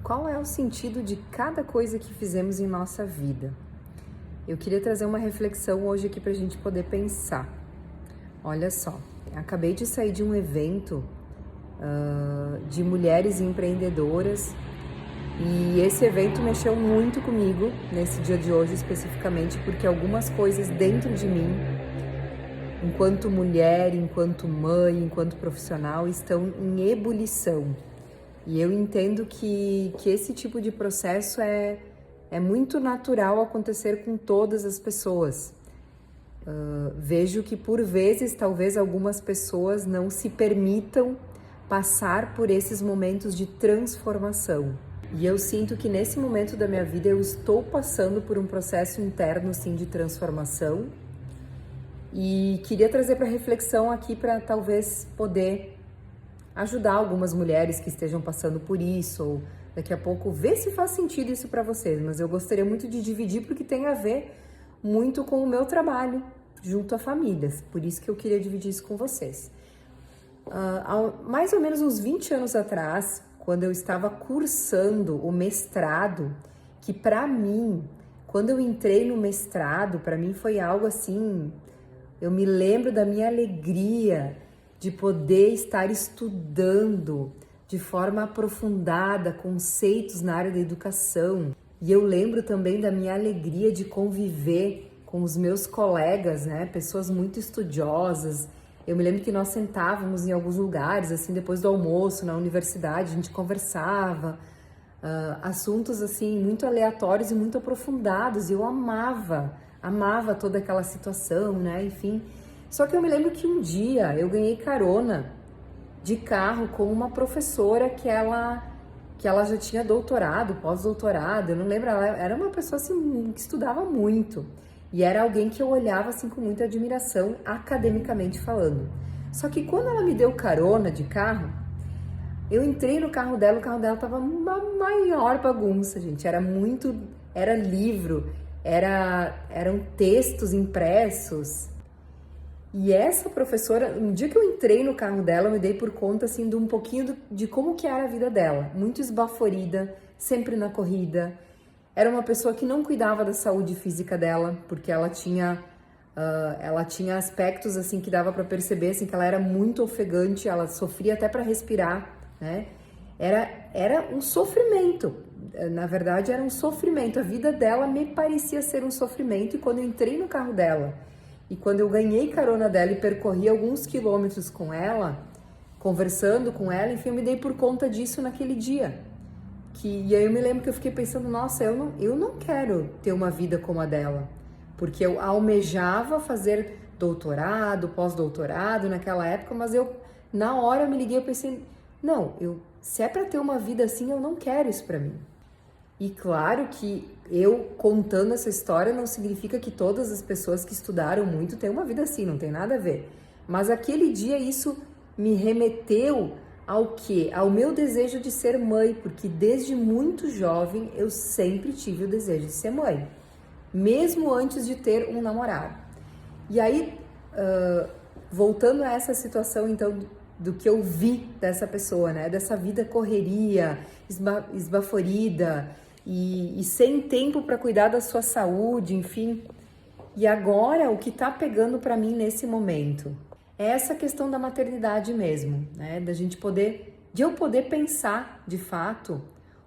qual é o sentido de cada coisa que fizemos em nossa vida? Eu queria trazer uma reflexão hoje aqui para a gente poder pensar. Olha só, acabei de sair de um evento de mulheres empreendedoras e esse evento mexeu muito comigo nesse dia de hoje especificamente, porque algumas coisas dentro de mim, enquanto mulher, enquanto mãe, enquanto profissional, estão em ebulição. E eu entendo que esse tipo de processo é muito natural acontecer com todas as pessoas. Vejo que por vezes, talvez algumas pessoas não se permitam passar por esses momentos de transformação. E eu sinto que nesse momento da minha vida eu estou passando por um processo interno, sim, de transformação. E queria trazer para reflexão aqui para talvez poder ajudar algumas mulheres que estejam passando por isso, ou daqui a pouco ver se faz sentido isso para vocês, mas eu gostaria muito de dividir porque tem a ver muito com o meu trabalho junto a famílias, por isso que eu queria dividir isso com vocês. Há mais ou menos uns 20 anos atrás, quando eu estava cursando o mestrado, que para mim, quando eu entrei no mestrado, para mim foi algo assim, eu me lembro da minha alegria de poder estar estudando de forma aprofundada conceitos na área da educação. E eu lembro também da minha alegria de conviver com os meus colegas, né, pessoas muito estudiosas. Eu me lembro que nós sentávamos em alguns lugares, assim, depois do almoço, na universidade, a gente conversava, assuntos, assim, muito aleatórios e muito aprofundados, e eu amava toda aquela situação, né, enfim. Só que eu me lembro que um dia eu ganhei carona de carro com uma professora que ela já tinha doutorado, pós-doutorado, eu não lembro, ela era uma pessoa assim que estudava muito e era alguém que eu olhava assim com muita admiração, academicamente falando. Só que quando ela me deu carona de carro, eu entrei no carro dela, o carro dela tava uma maior bagunça, gente, era livro, eram textos impressos. E essa professora, um dia que eu entrei no carro dela, eu me dei por conta, assim, de um pouquinho de como que era a vida dela. Muito esbaforida, sempre na corrida. Era uma pessoa que não cuidava da saúde física dela, porque ela tinha aspectos, assim, que dava para perceber, assim, que ela era muito ofegante, ela sofria até para respirar, né? Era um sofrimento. Na verdade, era um sofrimento. A vida dela me parecia ser um sofrimento. E quando eu entrei no carro dela, e quando eu ganhei carona dela e percorri alguns quilômetros com ela, conversando com ela, enfim, eu me dei por conta disso naquele dia. E aí eu me lembro que eu fiquei pensando, nossa, eu não quero ter uma vida como a dela. Porque eu almejava fazer doutorado, pós-doutorado naquela época, mas na hora eu me liguei e pensei, não, se é para ter uma vida assim, eu não quero isso para mim. E claro que eu contando essa história não significa que todas as pessoas que estudaram muito têm uma vida assim, não tem nada a ver. Mas aquele dia isso me remeteu ao quê? Ao meu desejo de ser mãe, porque desde muito jovem eu sempre tive o desejo de ser mãe, mesmo antes de ter um namorado. E aí, voltando a essa situação então do que eu vi dessa pessoa, né? Dessa vida correria, esbaforida e sem tempo para cuidar da sua saúde, enfim. E agora o que tá pegando para mim nesse momento é essa questão da maternidade mesmo, né? De eu poder pensar de fato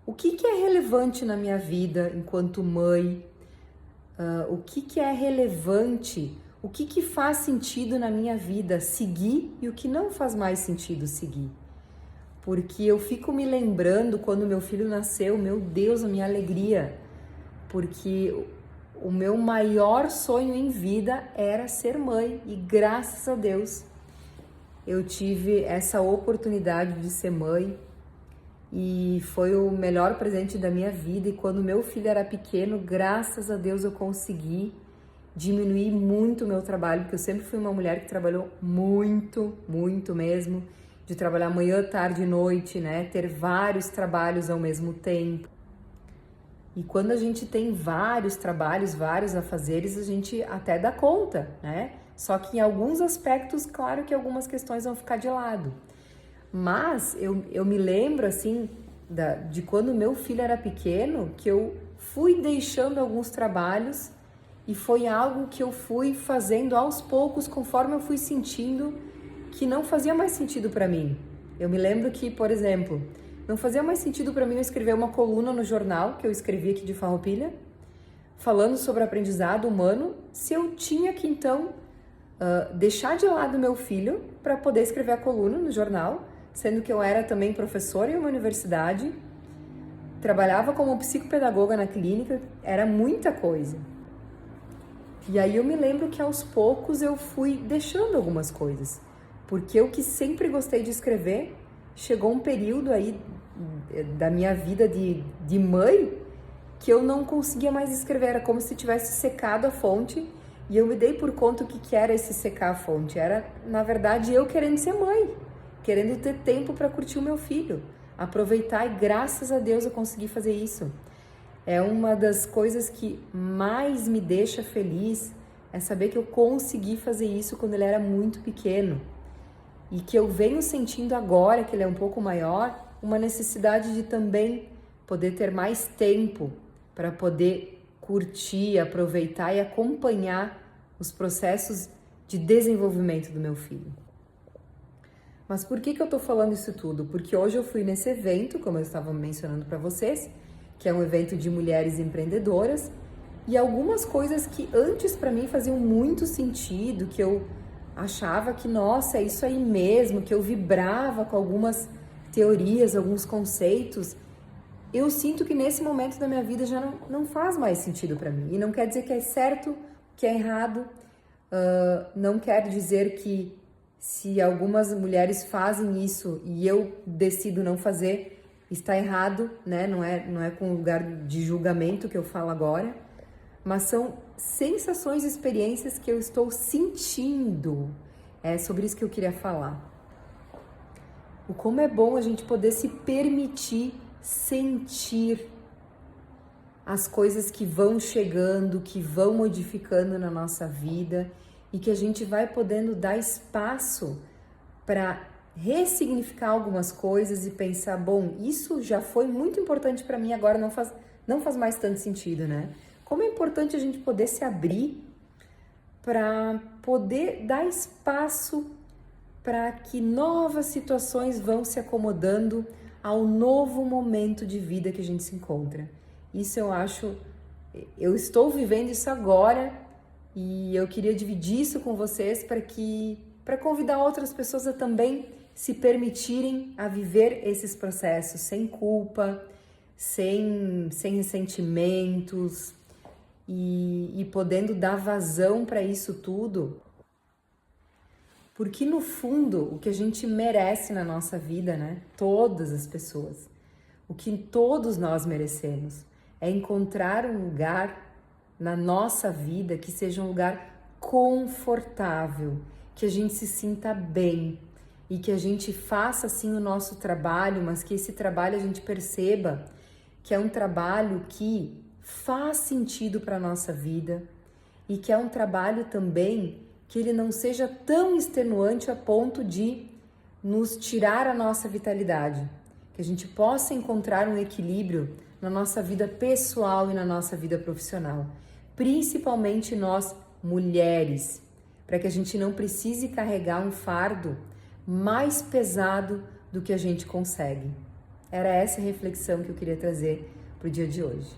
o que é relevante na minha vida enquanto mãe, o que é relevante, o que faz sentido na minha vida seguir e o que não faz mais sentido seguir. Porque eu fico me lembrando quando meu filho nasceu, meu Deus, a minha alegria, porque o meu maior sonho em vida era ser mãe e graças a Deus eu tive essa oportunidade de ser mãe e foi o melhor presente da minha vida. E quando meu filho era pequeno, graças a Deus eu consegui diminuir muito o meu trabalho, porque eu sempre fui uma mulher que trabalhou muito, muito mesmo, de trabalhar manhã, tarde e noite, né? Ter vários trabalhos ao mesmo tempo. E quando a gente tem vários trabalhos, vários afazeres, a gente até dá conta, né? Só que em alguns aspectos, claro que algumas questões vão ficar de lado. Mas eu me lembro, assim, de quando meu filho era pequeno, que eu fui deixando alguns trabalhos e foi algo que eu fui fazendo aos poucos, conforme eu fui sentindo que não fazia mais sentido para mim. Eu me lembro que, por exemplo, não fazia mais sentido para mim eu escrever uma coluna no jornal, que eu escrevi aqui de Farroupilha, falando sobre aprendizado humano, se eu tinha que então deixar de lado meu filho para poder escrever a coluna no jornal, sendo que eu era também professora em uma universidade, trabalhava como psicopedagoga na clínica, era muita coisa. E aí eu me lembro que aos poucos eu fui deixando algumas coisas, porque eu que sempre gostei de escrever, chegou um período aí da minha vida de mãe que eu não conseguia mais escrever, era como se tivesse secado a fonte, e eu me dei por conta o que era esse secar a fonte. Era, na verdade, eu querendo ser mãe, querendo ter tempo para curtir o meu filho, aproveitar, e graças a Deus eu consegui fazer isso. É uma das coisas que mais me deixa feliz, é saber que eu consegui fazer isso quando ele era muito pequeno, e que eu venho sentindo agora, que ele é um pouco maior, uma necessidade de também poder ter mais tempo para poder curtir, aproveitar e acompanhar os processos de desenvolvimento do meu filho. Mas por que eu estou falando isso tudo? Porque hoje eu fui nesse evento, como eu estava mencionando para vocês, que é um evento de mulheres empreendedoras, e algumas coisas que antes para mim faziam muito sentido, que eu achava que, nossa, é isso aí mesmo, que eu vibrava com algumas teorias, alguns conceitos, eu sinto que nesse momento da minha vida já não faz mais sentido para mim. E não quer dizer que é certo, que é errado, não quer dizer que se algumas mulheres fazem isso e eu decido não fazer, está errado, né? Não é com lugar de julgamento que eu falo agora, mas são sensações e experiências que eu estou sentindo. É sobre isso que eu queria falar. O como é bom a gente poder se permitir sentir as coisas que vão chegando, que vão modificando na nossa vida, e que a gente vai podendo dar espaço para ressignificar algumas coisas e pensar, bom, isso já foi muito importante para mim, agora não faz mais tanto sentido, né? Como é importante a gente poder se abrir para poder dar espaço para que novas situações vão se acomodando ao novo momento de vida que a gente se encontra. Isso eu estou vivendo isso agora e eu queria dividir isso com vocês para convidar outras pessoas a também se permitirem a viver esses processos sem culpa, sem ressentimentos e podendo dar vazão para isso tudo. Porque no fundo, o que a gente merece na nossa vida, né? Todas as pessoas, o que todos nós merecemos é encontrar um lugar na nossa vida que seja um lugar confortável, que a gente se sinta bem e que a gente faça assim o nosso trabalho, mas que esse trabalho a gente perceba que é um trabalho que faz sentido para a nossa vida e que é um trabalho também que ele não seja tão extenuante a ponto de nos tirar a nossa vitalidade, que a gente possa encontrar um equilíbrio na nossa vida pessoal e na nossa vida profissional, principalmente nós mulheres, para que a gente não precise carregar um fardo mais pesado do que a gente consegue. Era essa a reflexão que eu queria trazer para o dia de hoje.